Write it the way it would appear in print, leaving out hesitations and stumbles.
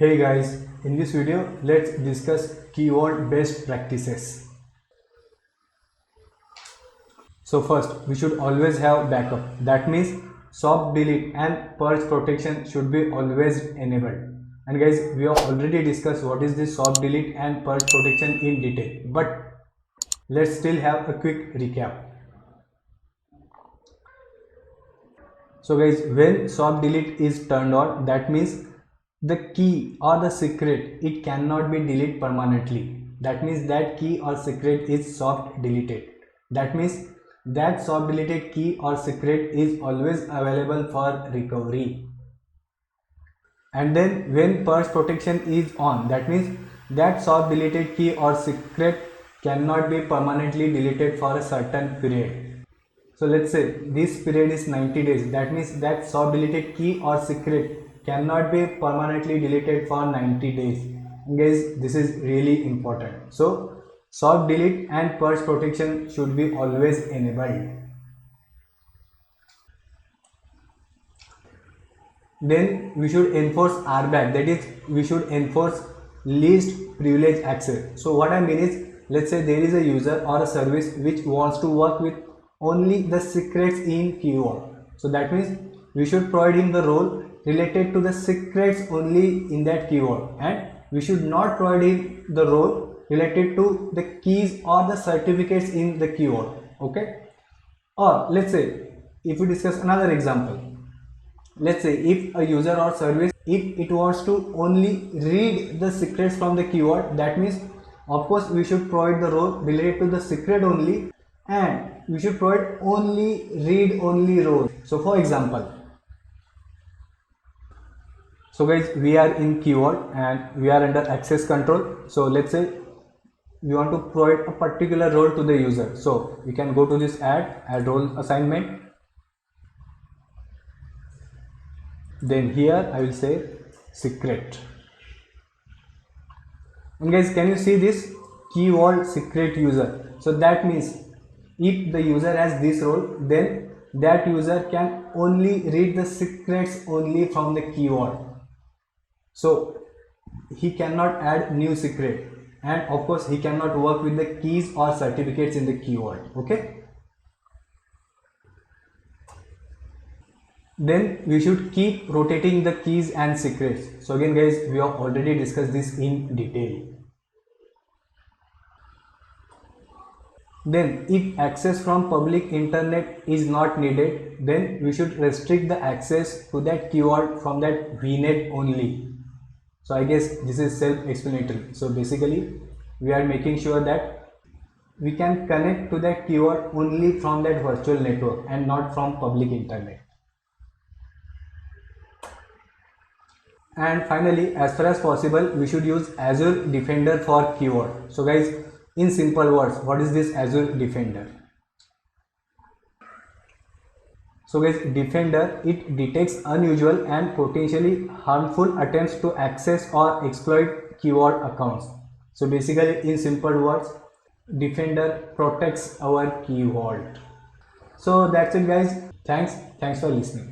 Hey guys, in this video let's discuss keyword based practices. So first we should always have backup. That means soft delete and purge protection should be always enabled. And guys, we have already discussed what is this soft delete and purge protection in detail, but let's still have a quick recap. So guys, when soft delete is turned on, that means the key or the secret, it cannot be deleted permanently. That means that key or secret is soft deleted. That means that soft deleted key or secret is always available for recovery. And then when purge protection is on, that means that soft deleted key or secret cannot be permanently deleted for a certain period. So let's say this period is 90 days. That means that soft deleted key or secret cannot be permanently deleted for 90 days. And guys, this is really important. So soft delete and purge protection should be always enabled. Then we should enforce RBAC, that is we should enforce least privilege access. So what I mean is, let's say there is a user or a service which wants to work with only the secrets in keyword. So that means we should provide him the role related to the secrets only in that keyword, and we should not provide him the role related to the keys or the certificates in the keyword. Okay, or let's say if we discuss another example, let's say if a user or service, if it wants to only read the secrets from the keyword, that means of course we should provide the role related to the secret only, and we should provide only read only role. So for example, so guys, we are in keyword and we are under access control. So let's say we want to provide a particular role to the user. So we can go to this add role assignment. Then here I will say secret. And guys, can you see this keyword secret user? So that means if the user has this role, then that user can only read the secrets only from the keyword. So he cannot add new secret, and of course he cannot work with the keys or certificates in the keyword. Okay, then we should keep rotating the keys and secrets. So again guys, we have already discussed this in detail. Then if access from public internet is not needed, then we should restrict the access to that keyword from that VNet only. So I guess this is self-explanatory. So basically we are making sure that we can connect to that keyword only from that virtual network and not from public internet. And finally, as far as possible, we should use Azure Defender for keyword. So guys, in simple words, what is this Azure Defender? So guys, Defender, it detects unusual and potentially harmful attempts to access or exploit keyword accounts. So basically, in simple words, Defender protects our keyword. So that's it guys. Thanks for listening.